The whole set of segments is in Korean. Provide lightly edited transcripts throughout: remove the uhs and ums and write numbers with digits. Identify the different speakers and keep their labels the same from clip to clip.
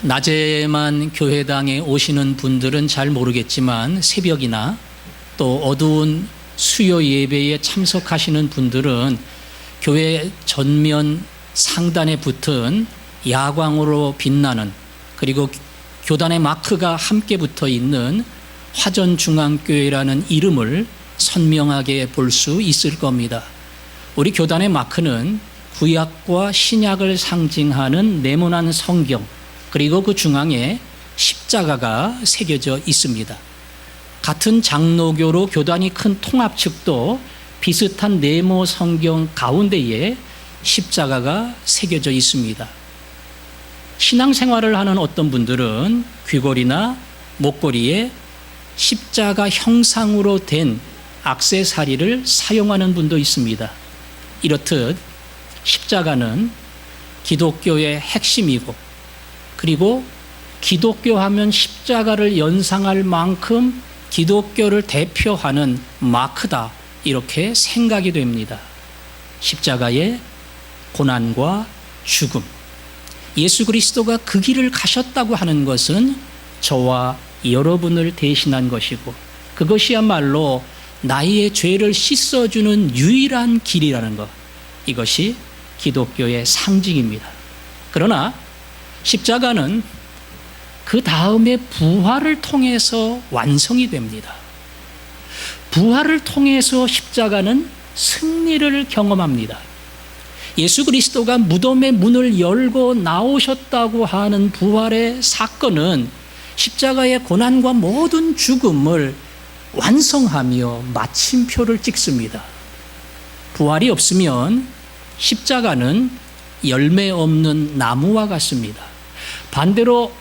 Speaker 1: 낮에만 교회당에 오시는 분들은 잘 모르겠지만 새벽이나 또 어두운 수요 예배에 참석하시는 분들은 교회 전면 상단에 붙은 야광으로 빛나는, 그리고 교단의 마크가 함께 붙어 있는 화전중앙교회라는 이름을 선명하게 볼 수 있을 겁니다. 우리 교단의 마크는 구약과 신약을 상징하는 네모난 성경, 그리고 그 중앙에 십자가가 새겨져 있습니다. 같은 장로교로 교단이 큰 통합측도 비슷한 네모 성경 가운데에 십자가가 새겨져 있습니다. 신앙생활을 하는 어떤 분들은 귀걸이나 목걸이에 십자가 형상으로 된 액세서리를 사용하는 분도 있습니다. 이렇듯 십자가는 기독교의 핵심이고, 그리고 기독교 하면 십자가를 연상할 만큼 기독교를 대표하는 마크다, 이렇게 생각이 됩니다. 십자가의 고난과 죽음, 예수 그리스도가 그 길을 가셨다고 하는 것은 저와 여러분을 대신한 것이고, 그것이야말로 나의 죄를 씻어주는 유일한 길이라는 것, 이것이 기독교의 상징입니다. 그러나 십자가는 그 다음에 부활을 통해서 완성이 됩니다. 부활을 통해서 십자가는 승리를 경험합니다. 예수 그리스도가 무덤의 문을 열고 나오셨다고 하는 부활의 사건은 십자가의 고난과 모든 죽음을 완성하며 마침표를 찍습니다. 부활이 없으면 십자가는 열매 없는 나무와 같습니다. 반대로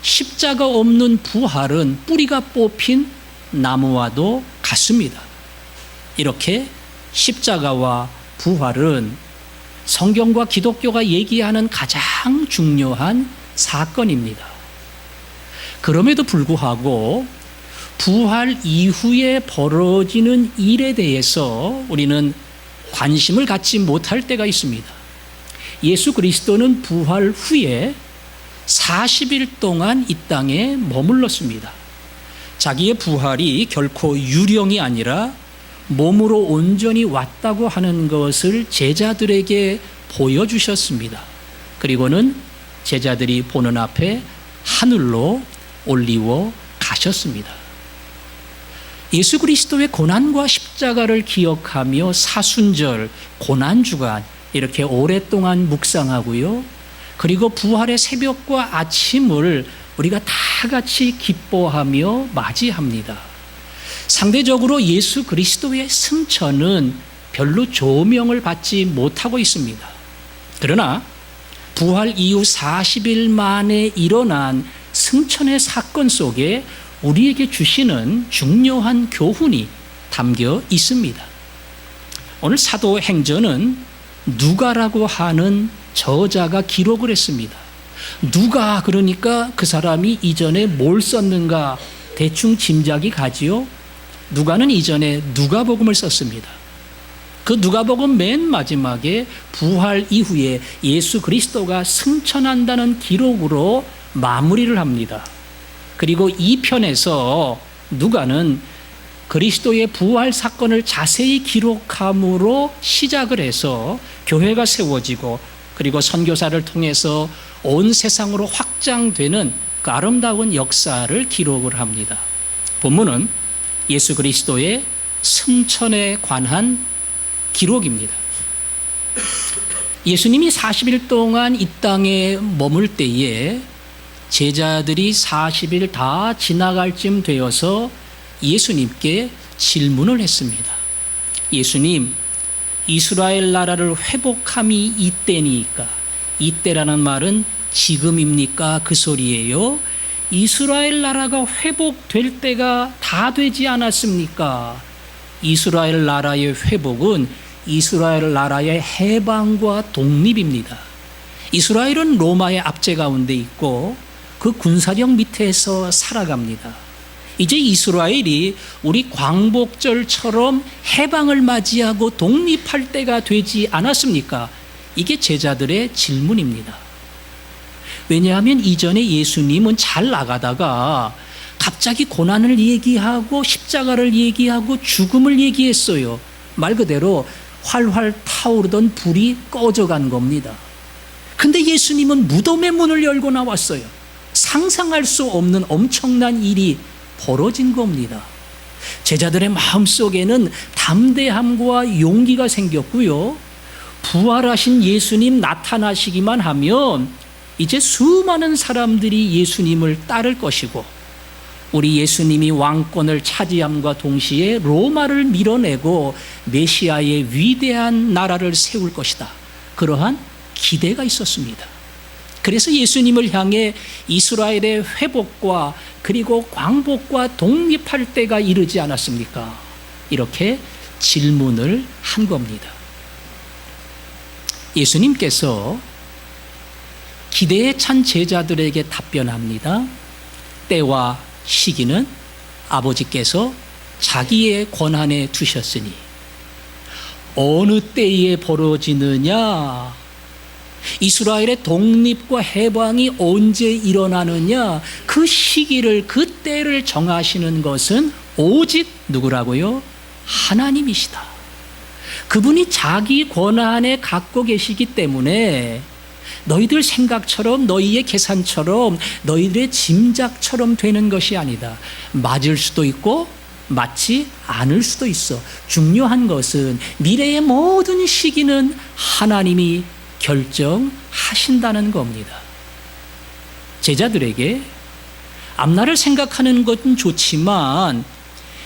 Speaker 1: 십자가 없는 부활은 뿌리가 뽑힌 나무와도 같습니다. 이렇게 십자가와 부활은 성경과 기독교가 얘기하는 가장 중요한 사건입니다. 그럼에도 불구하고 부활 이후에 벌어지는 일에 대해서 우리는 관심을 갖지 못할 때가 있습니다. 예수 그리스도는 부활 후에 40일 동안 이 땅에 머물렀습니다. 자기의 부활이 결코 유령이 아니라 몸으로 온전히 왔다고 하는 것을 제자들에게 보여주셨습니다. 그리고는 제자들이 보는 앞에 하늘로 올리워 가셨습니다. 예수 그리스도의 고난과 십자가를 기억하며 사순절, 고난주간 이렇게 오랫동안 묵상하고요. 그리고 부활의 새벽과 아침을 우리가 다 같이 기뻐하며 맞이합니다. 상대적으로 예수 그리스도의 승천은 별로 조명을 받지 못하고 있습니다. 그러나 부활 이후 40일 만에 일어난 승천의 사건 속에 우리에게 주시는 중요한 교훈이 담겨 있습니다. 오늘 사도행전은 누가라고 하는 저자가 기록을 했습니다. 누가, 그러니까 그 사람이 이전에 뭘 썼는가 대충 짐작이 가지요. 누가는 이전에 누가복음을 썼습니다. 그 누가복음 맨 마지막에 부활 이후에 예수 그리스도가 승천한다는 기록으로 마무리를 합니다. 그리고 이 편에서 누가는 그리스도의 부활 사건을 자세히 기록함으로 시작을 해서 교회가 세워지고, 그리고 선교사를 통해서 온 세상으로 확장되는 그 아름다운 역사를 기록을 합니다. 본문은 예수 그리스도의 승천에 관한 기록입니다. 예수님이 40일 동안 이 땅에 머물 때에 제자들이 40일 다 지나갈 쯤 되어서 예수님께 질문을 했습니다. 예수님, 이스라엘 나라를 회복함이 이때니까, 이때라는 말은 지금입니까? 그 소리예요. 이스라엘 나라가 회복될 때가 다 되지 않았습니까? 이스라엘 나라의 회복은 이스라엘 나라의 해방과 독립입니다. 이스라엘은 로마의 압제 가운데 있고 그 군사력 밑에서 살아갑니다. 이제 이스라엘이 우리 광복절처럼 해방을 맞이하고 독립할 때가 되지 않았습니까? 이게 제자들의 질문입니다. 왜냐하면 이전에 예수님은 잘 나가다가 갑자기 고난을 얘기하고 십자가를 얘기하고 죽음을 얘기했어요. 말 그대로 활활 타오르던 불이 꺼져간 겁니다. 근데 예수님은 무덤의 문을 열고 나왔어요. 상상할 수 없는 엄청난 일이 벌어진 겁니다. 제자들의 마음속에는 담대함과 용기가 생겼고요. 부활하신 예수님 나타나시기만 하면 이제 수많은 사람들이 예수님을 따를 것이고, 우리 예수님이 왕권을 차지함과 동시에 로마를 밀어내고 메시아의 위대한 나라를 세울 것이다. 그러한 기대가 있었습니다. 그래서 예수님을 향해 이스라엘의 회복과 그리고 광복과 독립할 때가 이르지 않았습니까? 이렇게 질문을 한 겁니다. 예수님께서 기대에 찬 제자들에게 답변합니다. 때와 시기는 아버지께서 자기의 권한에 두셨으니 어느 때에 벌어지느냐, 이스라엘의 독립과 해방이 언제 일어나느냐, 그 시기를, 그 때를 정하시는 것은 오직 누구라고요? 하나님이시다. 그분이 자기 권한에 갖고 계시기 때문에 너희들 생각처럼, 너희의 계산처럼, 너희들의 짐작처럼 되는 것이 아니다. 맞을 수도 있고 맞지 않을 수도 있어. 중요한 것은 미래의 모든 시기는 하나님이 결정하신다는 겁니다. 제자들에게 앞날을 생각하는 것은 좋지만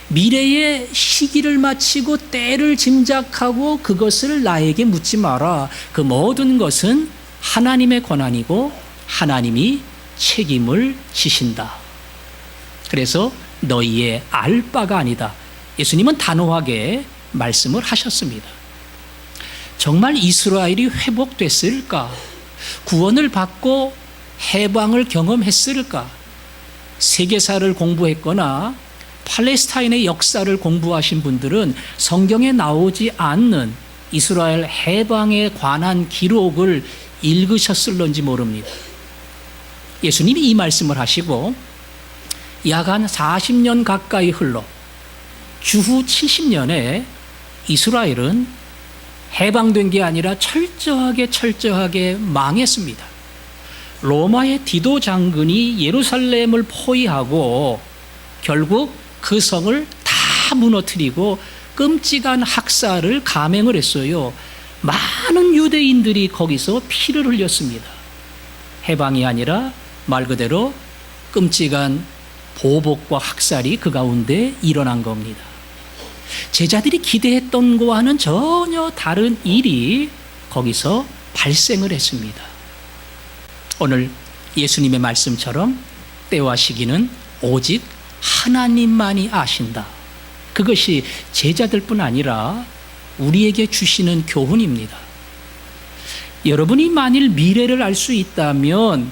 Speaker 1: 미래의 시기를 마치고 때를 짐작하고 그것을 나에게 묻지 마라. 그 모든 것은 하나님의 권한이고 하나님이 책임을 지신다. 그래서 너희의 알 바가 아니다. 예수님은 단호하게 말씀을 하셨습니다. 정말 이스라엘이 회복됐을까? 구원을 받고 해방을 경험했을까? 세계사를 공부했거나 팔레스타인의 역사를 공부하신 분들은 성경에 나오지 않는 이스라엘 해방에 관한 기록을 읽으셨을런지 모릅니다. 예수님이 이 말씀을 하시고 약 한 40년 가까이 흘러 주후 70년에 이스라엘은 해방된 게 아니라 철저하게 망했습니다. 로마의 디도 장군이 예루살렘을 포위하고 결국 그 성을 다 무너뜨리고 끔찍한 학살을 감행을 했어요. 많은 유대인들이 거기서 피를 흘렸습니다. 해방이 아니라 말 그대로 끔찍한 보복과 학살이 그 가운데 일어난 겁니다. 제자들이 기대했던 것과는 전혀 다른 일이 거기서 발생을 했습니다. 오늘 예수님의 말씀처럼 때와 시기는 오직 하나님만이 아신다. 그것이 제자들뿐 아니라 우리에게 주시는 교훈입니다. 여러분이 만일 미래를 알 수 있다면,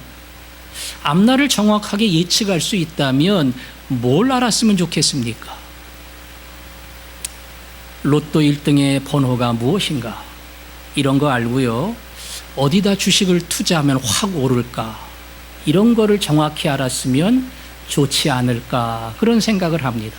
Speaker 1: 앞날을 정확하게 예측할 수 있다면 뭘 알았으면 좋겠습니까? 로또 1등의 번호가 무엇인가? 이런 거 알고요. 어디다 주식을 투자하면 확 오를까? 이런 거를 정확히 알았으면 좋지 않을까? 그런 생각을 합니다.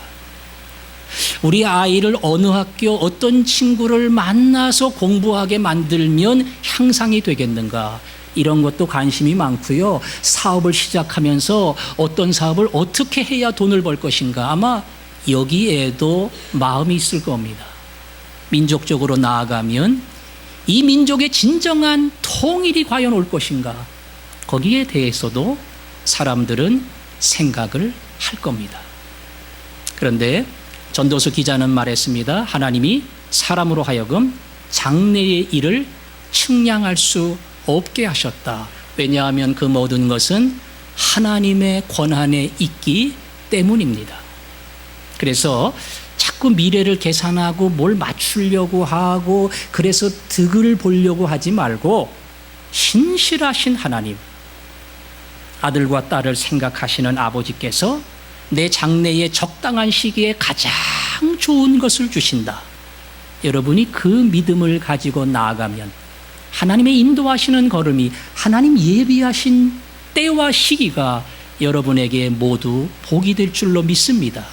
Speaker 1: 우리 아이를 어느 학교, 어떤 친구를 만나서 공부하게 만들면 향상이 되겠는가? 이런 것도 관심이 많고요. 사업을 시작하면서 어떤 사업을 어떻게 해야 돈을 벌 것인가? 아마 여기에도 마음이 있을 겁니다. 민족적으로 나아가면 이 민족의 진정한 통일이 과연 올 것인가? 거기에 대해서도 사람들은 생각을 할 겁니다. 그런데 전도서 기자는 말했습니다. 하나님이 사람으로 하여금 장래의 일을 측량할 수 없게 하셨다. 왜냐하면 그 모든 것은 하나님의 권한에 있기 때문입니다. 그래서 자꾸 미래를 계산하고 뭘 맞추려고 하고 그래서 득을 보려고 하지 말고 신실하신 하나님, 아들과 딸을 생각하시는 아버지께서 내 장래의 적당한 시기에 가장 좋은 것을 주신다. 여러분이 그 믿음을 가지고 나아가면 하나님의 인도하시는 걸음이, 하나님 예비하신 때와 시기가 여러분에게 모두 복이 될 줄로 믿습니다.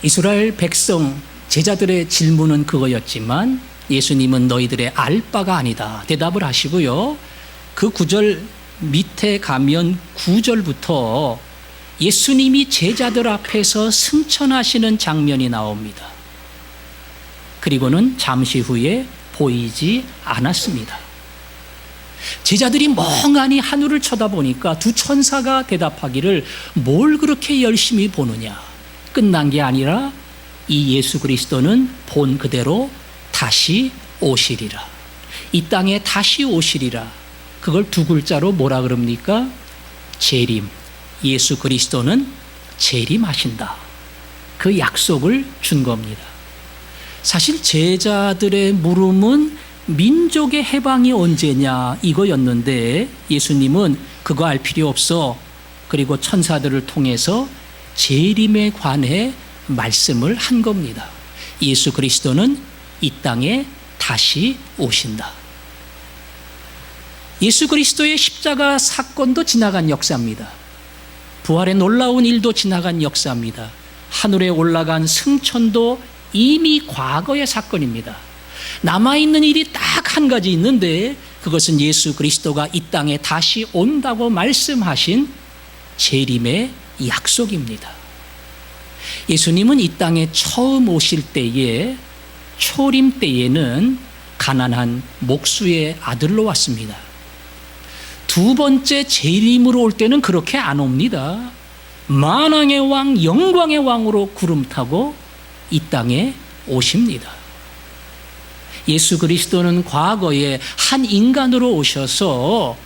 Speaker 1: 이스라엘 백성 제자들의 질문은 그거였지만 예수님은 너희들의 알 바가 아니다 대답을 하시고요. 그 구절 밑에 가면 9절부터 예수님이 제자들 앞에서 승천하시는 장면이 나옵니다. 그리고는 잠시 후에 보이지 않았습니다. 제자들이 멍하니 하늘을 쳐다보니까 두 천사가 대답하기를 뭘 그렇게 열심히 보느냐. 끝난 게 아니라 이 예수 그리스도는 본 그대로 다시 오시리라. 이 땅에 다시 오시리라. 그걸 두 글자로 뭐라 그럽니까? 재림. 예수 그리스도는 재림하신다. 그 약속을 준 겁니다. 사실 제자들의 물음은 민족의 해방이 언제냐 이거였는데 예수님은 그거 알 필요 없어. 그리고 천사들을 통해서 재림에 관해 말씀을 한 겁니다. 예수 그리스도는 이 땅에 다시 오신다. 예수 그리스도의 십자가 사건도 지나간 역사입니다. 부활의 놀라운 일도 지나간 역사입니다. 하늘에 올라간 승천도 이미 과거의 사건입니다. 남아있는 일이 딱 한 가지 있는데 그것은 예수 그리스도가 이 땅에 다시 온다고 말씀하신 재림의 약속입니다. 예수님은 이 땅에 처음 오실 때에 초림 때에는 가난한 목수의 아들로 왔습니다. 두 번째 재림으로 올 때는 그렇게 안 옵니다. 만왕의 왕, 영광의 왕으로 구름 타고 이 땅에 오십니다. 예수 그리스도는 과거에 한 인간으로 오셔서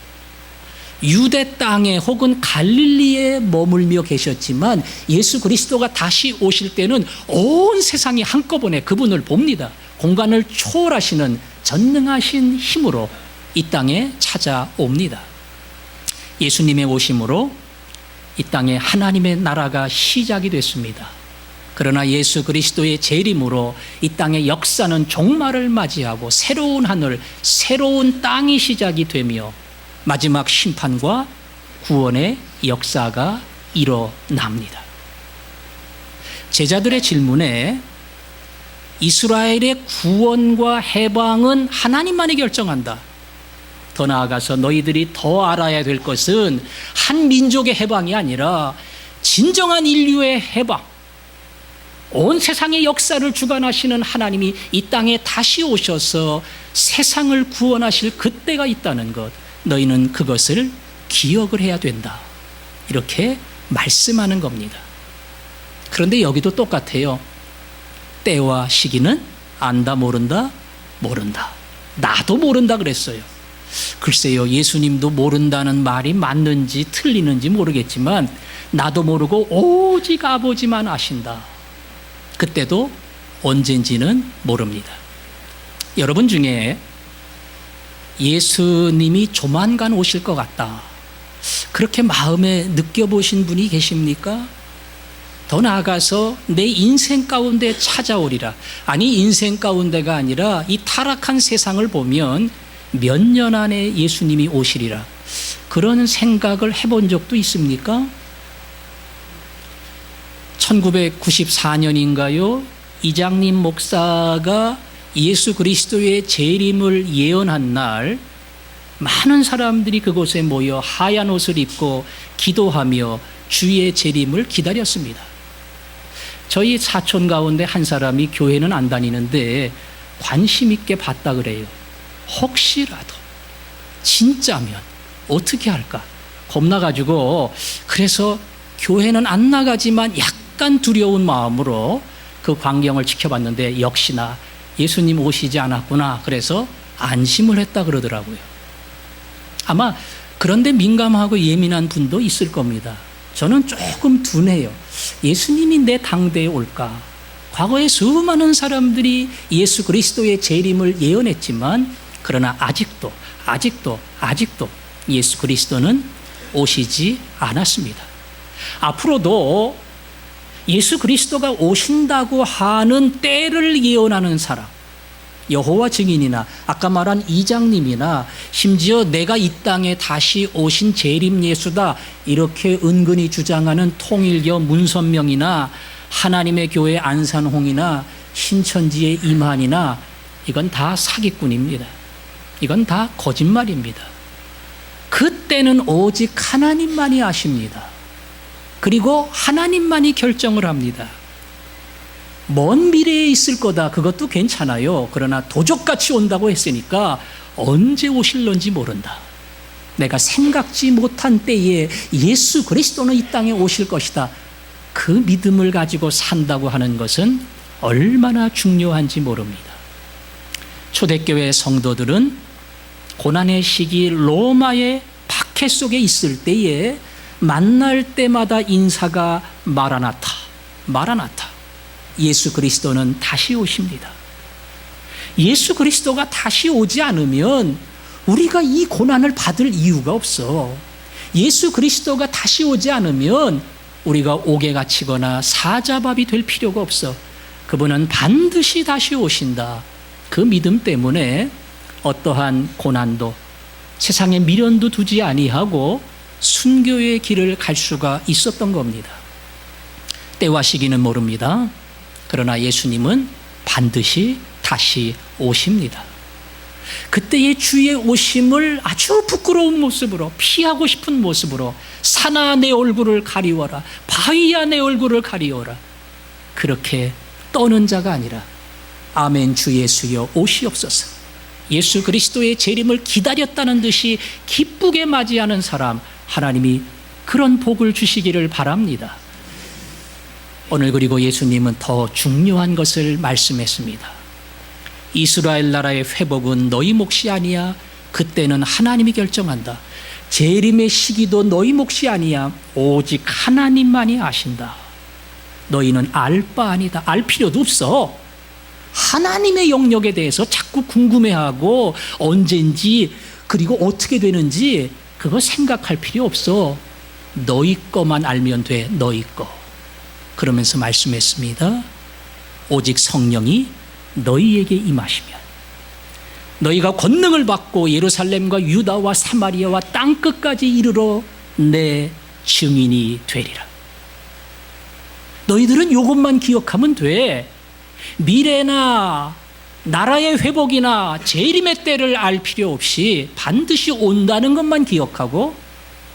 Speaker 1: 유대 땅에 혹은 갈릴리에 머물며 계셨지만 예수 그리스도가 다시 오실 때는 온 세상이 한꺼번에 그분을 봅니다. 공간을 초월하시는 전능하신 힘으로 이 땅에 찾아옵니다. 예수님의 오심으로 이 땅에 하나님의 나라가 시작이 됐습니다. 그러나 예수 그리스도의 재림으로 이 땅의 역사는 종말을 맞이하고 새로운 하늘, 새로운 땅이 시작이 되며 마지막 심판과 구원의 역사가 일어납니다. 제자들의 질문에 이스라엘의 구원과 해방은 하나님만이 결정한다. 더 나아가서 너희들이 더 알아야 될 것은 한 민족의 해방이 아니라 진정한 인류의 해방, 온 세상의 역사를 주관하시는 하나님이 이 땅에 다시 오셔서 세상을 구원하실 그때가 있다는 것, 너희는 그것을 기억을 해야 된다. 이렇게 말씀하는 겁니다. 그런데 여기도 똑같아요. 때와 시기는 안다, 모른다, 모른다. 나도 모른다 그랬어요. 글쎄요, 예수님도 모른다는 말이 맞는지 틀리는지 모르겠지만 나도 모르고 오직 아버지만 아신다. 그때도 언젠지는 모릅니다. 여러분 중에 예수님이 조만간 오실 것 같다, 그렇게 마음에 느껴보신 분이 계십니까? 더 나아가서 내 인생 가운데 찾아오리라. 아니, 인생 가운데가 아니라 이 타락한 세상을 보면 몇 년 안에 예수님이 오시리라. 그런 생각을 해본 적도 있습니까? 1994년인가요? 이장님 목사가 예수 그리스도의 재림을 예언한 날 많은 사람들이 그곳에 모여 하얀 옷을 입고 기도하며 주의 재림을 기다렸습니다. 저희 사촌 가운데 한 사람이 교회는 안 다니는데 관심 있게 봤다 그래요. 혹시라도 진짜면 어떻게 할까 겁나가지고, 그래서 교회는 안 나가지만 약간 두려운 마음으로 그 광경을 지켜봤는데 역시나 예수님 오시지 않았구나. 그래서 안심을 했다 그러더라고요. 아마 그런데 민감하고 예민한 분도 있을 겁니다. 저는 조금 둔해요. 예수님이 내 당대에 올까? 과거에 수많은 사람들이 예수 그리스도의 재림을 예언했지만 그러나 아직도 예수 그리스도는 오시지 않았습니다. 앞으로도 예수 그리스도가 오신다고 하는 때를 예언하는 사람, 여호와 증인이나 아까 말한 이장님이나 심지어 내가 이 땅에 다시 오신 재림 예수다 이렇게 은근히 주장하는 통일교 문선명이나 하나님의 교회 안산홍이나 신천지의 임한이나 이건 다 사기꾼입니다. 이건 다 거짓말입니다. 그때는 오직 하나님만이 아십니다. 그리고 하나님만이 결정을 합니다. 먼 미래에 있을 거다. 그것도 괜찮아요. 그러나 도적같이 온다고 했으니까 언제 오실런지 모른다. 내가 생각지 못한 때에 예수 그리스도는 이 땅에 오실 것이다. 그 믿음을 가지고 산다고 하는 것은 얼마나 중요한지 모릅니다. 초대교회 성도들은 고난의 시기 로마의 박해 속에 있을 때에 만날 때마다 인사가 마라나타, 마라나타. 예수 그리스도는 다시 오십니다. 예수 그리스도가 다시 오지 않으면 우리가 이 고난을 받을 이유가 없어. 예수 그리스도가 다시 오지 않으면 우리가 옥에 갇히거나 사자밥이 될 필요가 없어. 그분은 반드시 다시 오신다. 그 믿음 때문에 어떠한 고난도 세상에 미련도 두지 아니하고 순교의 길을 갈 수가 있었던 겁니다. 때와 시기는 모릅니다. 그러나 예수님은 반드시 다시 오십니다. 그때의 주의 오심을 아주 부끄러운 모습으로, 피하고 싶은 모습으로, 산아 내 얼굴을 가리워라, 바위야 내 얼굴을 가리워라, 그렇게 떠는 자가 아니라 아멘 주 예수여 오시옵소서, 예수 그리스도의 재림을 기다렸다는 듯이 기쁘게 맞이하는 사람, 하나님이 그런 복을 주시기를 바랍니다. 오늘 그리고 예수님은 더 중요한 것을 말씀했습니다. 이스라엘 나라의 회복은 너희 몫이 아니야. 그때는 하나님이 결정한다. 재림의 시기도 너희 몫이 아니야. 오직 하나님만이 아신다. 너희는 알 바 아니다. 알 필요도 없어. 하나님의 영역에 대해서 자꾸 궁금해하고 언젠지 그리고 어떻게 되는지 그거 생각할 필요 없어. 너희 거만 알면 돼. 너희 거. 그러면서 말씀했습니다. 오직 성령이 너희에게 임하시면 너희가 권능을 받고 예루살렘과 유다와 사마리아와 땅끝까지 이르러 내 증인이 되리라. 너희들은 이것만 기억하면 돼. 미래나 나라의 회복이나 재림의 때를 알 필요 없이 반드시 온다는 것만 기억하고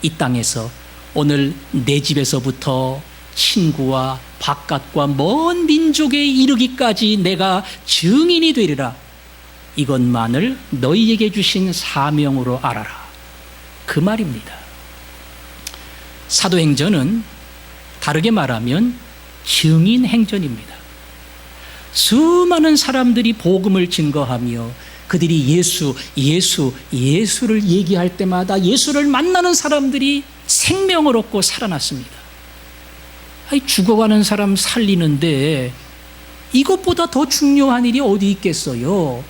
Speaker 1: 이 땅에서 오늘 내 집에서부터 친구와 바깥과 먼 민족에 이르기까지 내가 증인이 되리라. 이것만을 너희에게 주신 사명으로 알아라. 그 말입니다. 사도행전은 다르게 말하면 증인 행전입니다. 수많은 사람들이 복음을 증거하며 그들이 예수를 얘기할 때마다 예수를 만나는 사람들이 생명을 얻고 살아났습니다. 죽어가는 사람 살리는데 이것보다 더 중요한 일이 어디 있겠어요?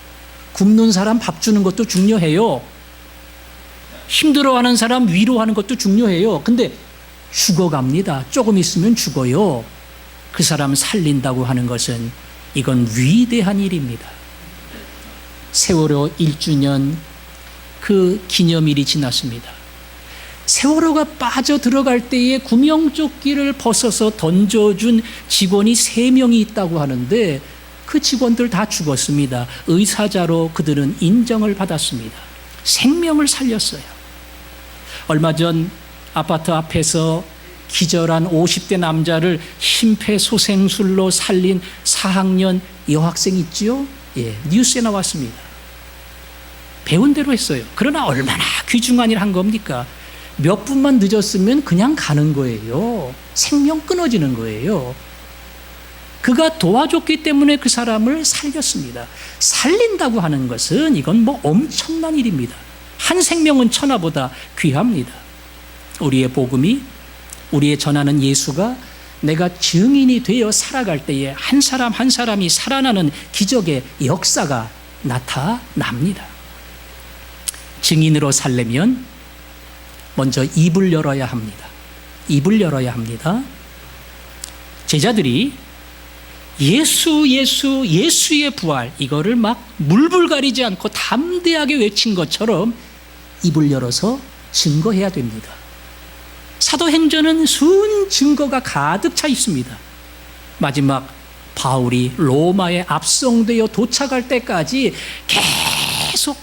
Speaker 1: 굶는 사람 밥 주는 것도 중요해요. 힘들어하는 사람 위로하는 것도 중요해요. 근데 죽어갑니다. 조금 있으면 죽어요. 그 사람 살린다고 하는 것은 이건 위대한 일입니다. 세월호 1주년 그 기념일이 지났습니다. 세월호가 빠져 들어갈 때에 구명조끼를 벗어서 던져준 직원이 3명이 있다고 하는데 그 직원들 다 죽었습니다. 의사자로 그들은 인정을 받았습니다. 생명을 살렸어요. 얼마 전 아파트 앞에서 기절한 50대 남자를 심폐소생술로 살린 4학년 여학생 있지요? 예, 뉴스에 나왔습니다. 배운 대로 했어요. 그러나 얼마나 귀중한 일 한 겁니까? 몇 분만 늦었으면 그냥 가는 거예요. 생명 끊어지는 거예요. 그가 도와줬기 때문에 그 사람을 살렸습니다. 살린다고 하는 것은 이건 뭐 엄청난 일입니다. 한 생명은 천하보다 귀합니다. 우리의 복음이, 우리의 전하는 예수가 내가 증인이 되어 살아갈 때에 한 사람 한 사람이 살아나는 기적의 역사가 나타납니다. 증인으로 살려면 먼저 입을 열어야 합니다. 입을 열어야 합니다. 제자들이 예수의 부활, 이거를 막 물불 가리지 않고 담대하게 외친 것처럼 입을 열어서 증거해야 됩니다. 사도행전은 순 증거가 가득 차 있습니다. 마지막 바울이 로마에 압송되어 도착할 때까지 계속,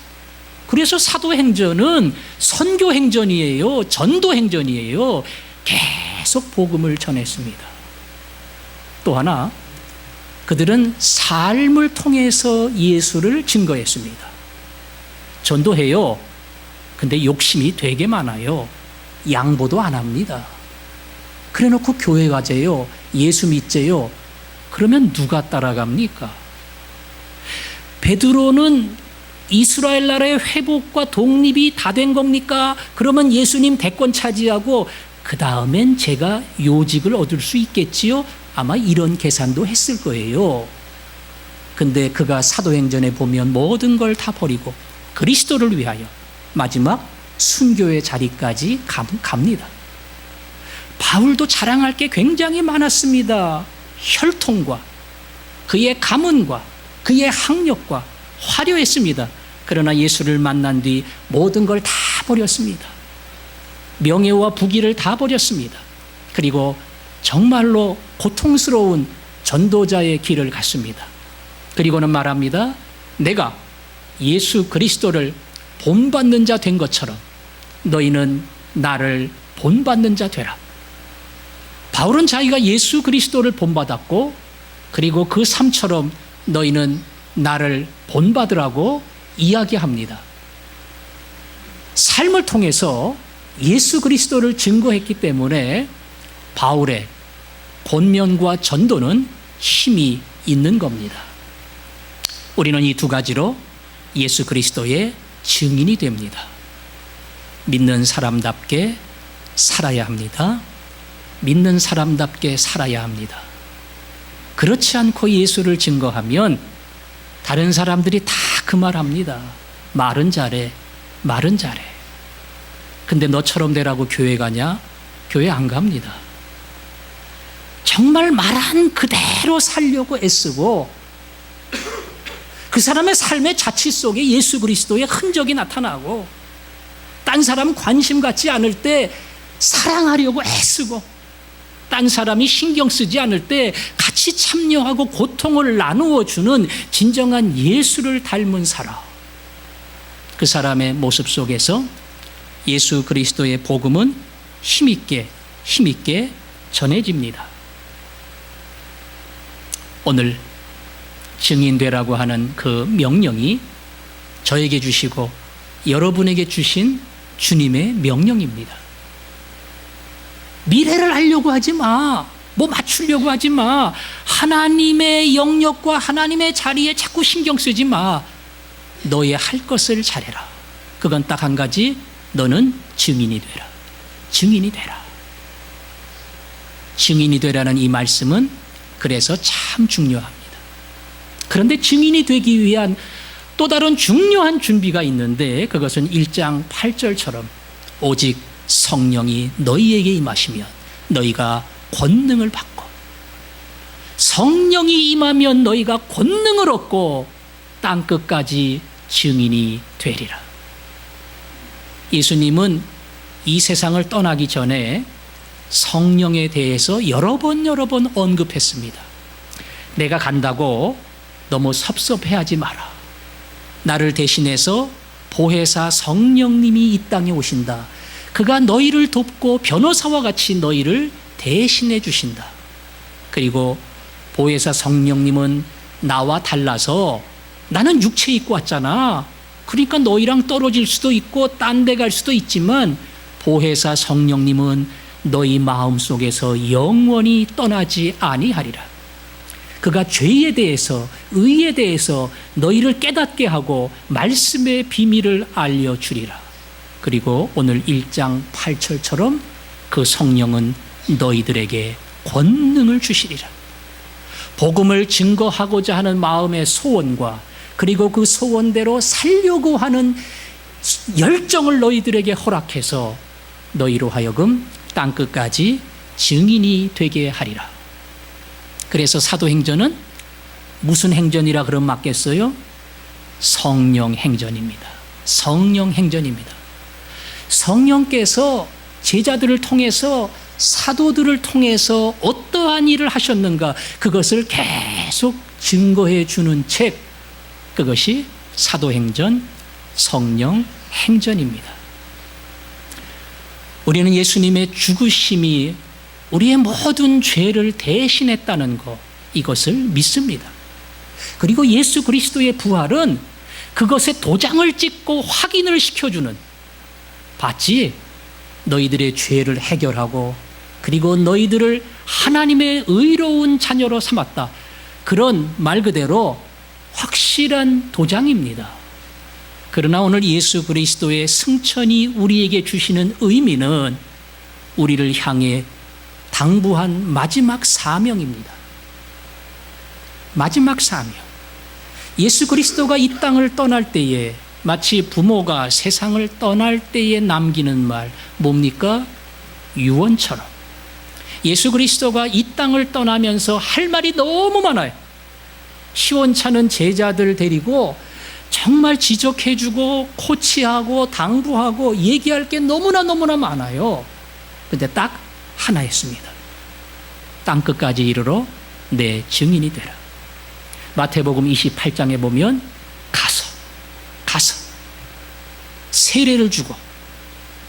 Speaker 1: 그래서 사도행전은 선교행전이에요. 전도행전이에요. 계속 복음을 전했습니다. 또 하나, 그들은 삶을 통해서 예수를 증거했습니다. 전도해요. 근데 욕심이 되게 많아요. 양보도 안 합니다. 그래 놓고 교회 가재요. 예수 믿재요. 그러면 누가 따라갑니까? 베드로는 이스라엘 나라의 회복과 독립이 다 된 겁니까? 그러면 예수님 대권 차지하고 그 다음엔 제가 요직을 얻을 수 있겠지요? 아마 이런 계산도 했을 거예요. 근데 그가 사도행전에 보면 모든 걸 다 버리고 그리스도를 위하여 마지막 순교의 자리까지 갑니다. 바울도 자랑할 게 굉장히 많았습니다. 혈통과 그의 가문과 그의 학력과 화려했습니다. 그러나 예수를 만난 뒤 모든 걸 다 버렸습니다. 명예와 부귀를 다 버렸습니다. 그리고 정말로 고통스러운 전도자의 길을 갔습니다. 그리고는 말합니다. 내가 예수 그리스도를 본받는 자 된 것처럼 너희는 나를 본받는 자 되라. 바울은 자기가 예수 그리스도를 본받았고 그리고 그 삶처럼 너희는 나를 본받으라고 이야기합니다. 삶을 통해서 예수 그리스도를 증거했기 때문에 바울의 권면과 전도는 힘이 있는 겁니다. 우리는 이 두 가지로 예수 그리스도의 증인이 됩니다. 믿는 사람답게 살아야 합니다. 믿는 사람답게 살아야 합니다. 그렇지 않고 예수를 증거하면 다른 사람들이 다 그 말합니다. 말은 잘해, 말은 잘해. 근데 너처럼 되라고 교회 가냐? 교회 안 갑니다. 정말 말한 그대로 살려고 애쓰고 그 사람의 삶의 자취 속에 예수 그리스도의 흔적이 나타나고 딴 사람 관심 갖지 않을 때 사랑하려고 애쓰고 딴 사람이 신경 쓰지 않을 때 같이 참여하고 고통을 나누어 주는 진정한 예수를 닮은 사람, 그 사람의 모습 속에서 예수 그리스도의 복음은 힘있게 전해집니다. 오늘 증인되라고 하는 그 명령이 저에게 주시고 여러분에게 주신 주님의 명령입니다. 미래를 알려고 하지 마. 뭐 맞추려고 하지 마. 하나님의 영역과 하나님의 자리에 자꾸 신경 쓰지 마. 너의 할 것을 잘해라. 그건 딱 한 가지. 너는 증인이 되라. 증인이 되라. 증인이 되라는 이 말씀은 그래서 참 중요합니다. 그런데 증인이 되기 위한 또 다른 중요한 준비가 있는데 그것은 1장 8절처럼 오직 성령이 너희에게 임하시면 너희가 권능을 받고 성령이 임하면 너희가 권능을 얻고 땅끝까지 증인이 되리라. 예수님은 이 세상을 떠나기 전에 성령에 대해서 여러 번 언급했습니다. 내가 간다고 너무 섭섭해하지 마라. 나를 대신해서 보혜사 성령님이 이 땅에 오신다. 그가 너희를 돕고 변호사와 같이 너희를 대신해 주신다. 그리고 보혜사 성령님은 나와 달라서 나는 육체 입고 왔잖아. 그러니까 너희랑 떨어질 수도 있고 딴 데 갈 수도 있지만 보혜사 성령님은 너희 마음속에서 영원히 떠나지 아니하리라. 그가 죄에 대해서 의에 대해서 너희를 깨닫게 하고 말씀의 비밀을 알려주리라. 그리고 오늘 1장 8절처럼 그 성령은 너희들에게 권능을 주시리라. 복음을 증거하고자 하는 마음의 소원과 그리고 그 소원대로 살려고 하는 열정을 너희들에게 허락해서 너희로 하여금 땅끝까지 증인이 되게 하리라. 그래서 사도행전은 무슨 행전이라 그러면 맞겠어요? 성령 행전입니다. 성령 행전입니다. 성령께서 제자들을 통해서, 사도들을 통해서 어떠한 일을 하셨는가, 그것을 계속 증거해 주는 책, 그것이 사도행전, 성령 행전입니다. 우리는 예수님의 죽으심이 우리의 모든 죄를 대신했다는 것, 이것을 믿습니다. 그리고 예수 그리스도의 부활은 그것에 도장을 찍고 확인을 시켜주는, 봤지? 너희들의 죄를 해결하고 그리고 너희들을 하나님의 의로운 자녀로 삼았다, 그런 말 그대로 확실한 도장입니다. 그러나 오늘 예수 그리스도의 승천이 우리에게 주시는 의미는 우리를 향해 당부한 마지막 사명입니다. 마지막 사명. 예수 그리스도가 이 땅을 떠날 때에 마치 부모가 세상을 떠날 때에 남기는 말, 뭡니까? 유언처럼 예수 그리스도가 이 땅을 떠나면서 할 말이 너무 많아요. 시원찮은 제자들 데리고 정말 지적해주고 코치하고 당부하고 얘기할 게 너무나 많아요. 근데 딱 하나였습니다. 땅끝까지 이르러 내 증인이 되라. 마태복음 28장에 보면 가서 세례를 주고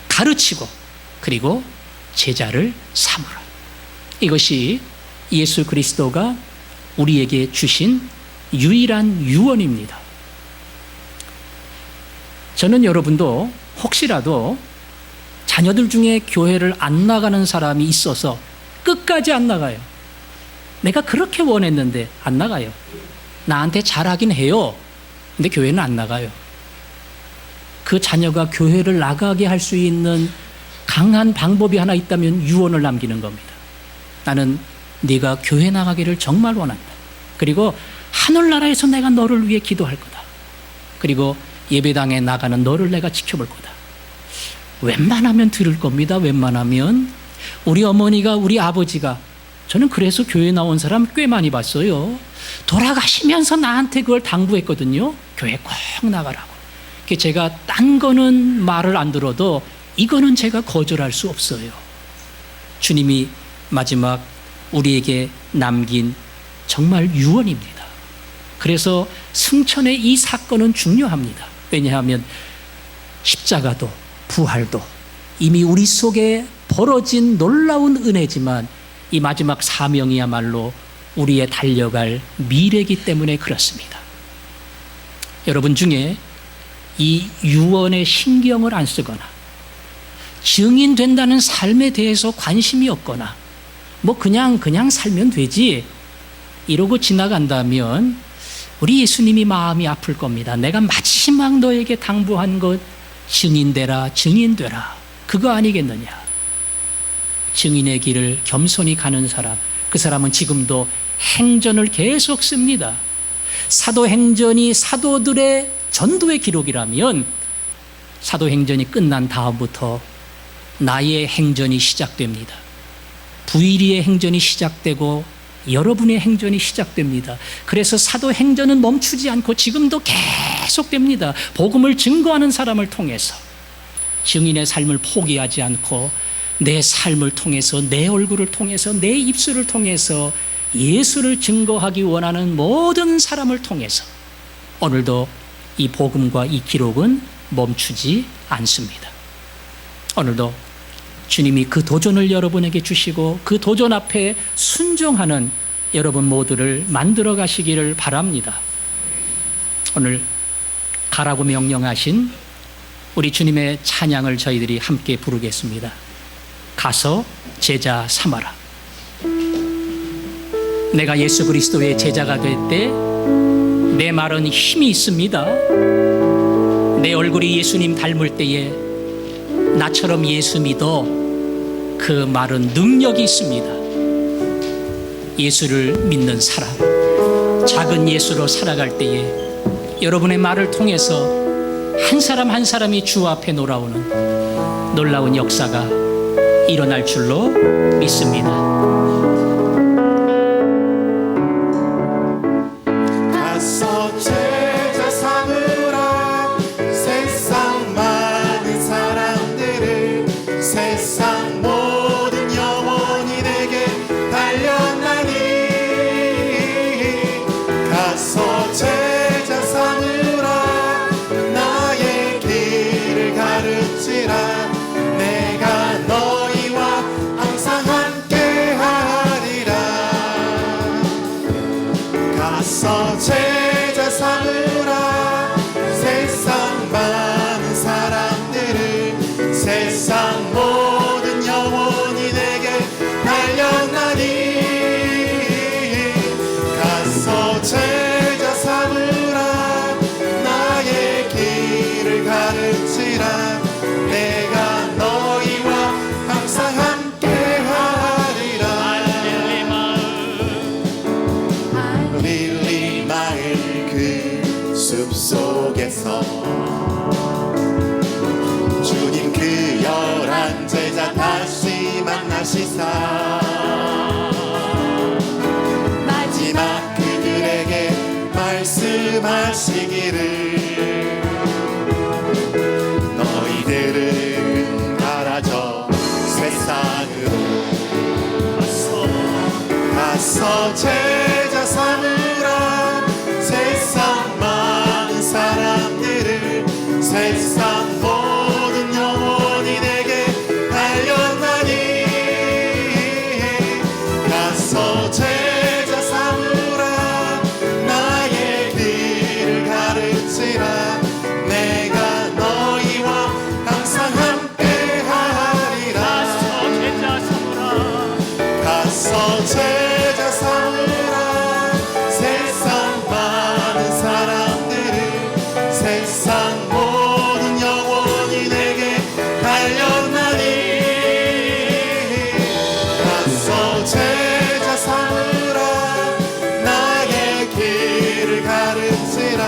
Speaker 1: 가르치고 그리고 제자를 삼으라. 이것이 예수 그리스도가 우리에게 주신 유일한 유언입니다. 저는 여러분도 혹시라도 자녀들 중에 교회를 안 나가는 사람이 있어서 끝까지 안 나가요. 내가 그렇게 원했는데 안 나가요. 나한테 잘하긴 해요. 근데 교회는 안 나가요. 그 자녀가 교회를 나가게 할 수 있는 강한 방법이 하나 있다면 유언을 남기는 겁니다. 나는 네가 교회 나가기를 정말 원한다. 그리고 하늘나라에서 내가 너를 위해 기도할 거다. 그리고 예배당에 나가는 너를 내가 지켜볼 거다. 웬만하면 들을 겁니다. 웬만하면. 우리 어머니가, 우리 아버지가, 저는 그래서 교회 나온 사람 꽤 많이 봤어요. 돌아가시면서 나한테 그걸 당부했거든요. 교회 꼭 나가라고. 제가 딴 거는 말을 안 들어도 이거는 제가 거절할 수 없어요. 주님이 마지막 우리에게 남긴 정말 유언입니다. 그래서 승천의 이 사건은 중요합니다. 왜냐하면 십자가도 부활도 이미 우리 속에 벌어진 놀라운 은혜지만 이 마지막 사명이야말로 우리의 달려갈 미래이기 때문에 그렇습니다. 여러분 중에 이 유언에 신경을 안 쓰거나 증인된다는 삶에 대해서 관심이 없거나 뭐 그냥 살면 되지 이러고 지나간다면 우리 예수님이 마음이 아플 겁니다. 내가 마지막 너에게 당부한 것 증인되라, 증인되라, 그거 아니겠느냐. 증인의 길을 겸손히 가는 사람, 그 사람은 지금도 행전을 계속 씁니다. 사도행전이 사도들의 전도의 기록이라면 사도행전이 끝난 다음부터 나의 행전이 시작됩니다. 부일이의 행전이 시작되고 여러분의 행전이 시작됩니다. 그래서 사도행전은 멈추지 않고 지금도 계속됩니다. 복음을 증거하는 사람을 통해서 증인의 삶을 포기하지 않고 내 삶을 통해서, 내 얼굴을 통해서, 내 입술을 통해서 예수를 증거하기 원하는 모든 사람을 통해서 오늘도 이 복음과 이 기록은 멈추지 않습니다. 오늘도 주님이 그 도전을 여러분에게 주시고 그 도전 앞에 순종하는 여러분 모두를 만들어 가시기를 바랍니다. 오늘 가라고 명령하신 우리 주님의 찬양을 저희들이 함께 부르겠습니다. 가서 제자 삼아라. 내가 예수 그리스도의 제자가 될 때 내 말은 힘이 있습니다. 내 얼굴이 예수님 닮을 때에 나처럼 예수 믿어, 그 말은 능력이 있습니다. 예수를 믿는 사람, 작은 예수로 살아갈 때에 여러분의 말을 통해서 한 사람 한 사람이 주 앞에 놀아오는 놀라운 역사가 일어날 줄로 믿습니다.
Speaker 2: 세상 모든 영혼이 내게 달려나니 가서 제자 삼으라 나의 길을 가르치라 내가 너희와 항상 함께 하리라 가서 제자 삼으라 세상 많은 사람들을 세상 모든 영혼이 내게 달려나니 가서 제자 삼으라 나의 길을 가르치라 내가 너희와 항상 함께 하리라 릴리 마을 그 숲속에서 주님 그 11 제자 다시 만나시사 마지막 그들에게 말씀하시기를 너희들은 가라져 세상으로 가서 제자 삼으라 세상 많은 사람들을 세상 모든 영혼이 내게 달려나니 가서 제자 삼으라 나의 길을 가르치라 내가 너희와 항상 함께 하리라 가서 제자 삼으라 세상 많은 사람들을 세상 모든 영혼이 내게 달려나니 가서 제자 삼으라 나의 길을 가르치라